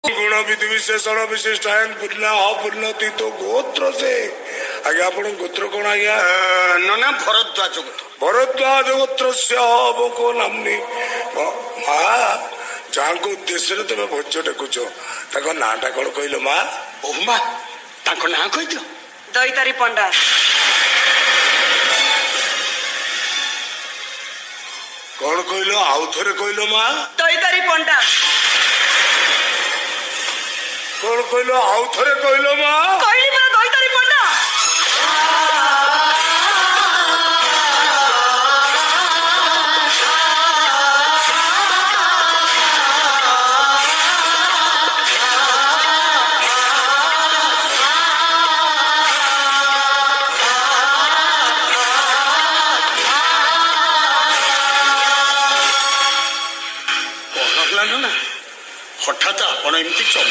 गुण विधि विशेषण विशिष्टायन पूर्ण अपूर्णति तो गोत्र से आगे आपण गोत्र कौन आज्ञा नना भरद्वाज गोत्र भरद्वाज गोत्र से को नामनी जहाँ को उद्देश्य तुम भोज टेकुच नाटा कौन कहल माँ ओमा ना कही दैतारी पंडा कौन कहल आउ थे कहल माँ दैतारी पंडा कौन कहल आउ थे कहल माँ कहली परा दैतारी पंडा हठात आपण एमती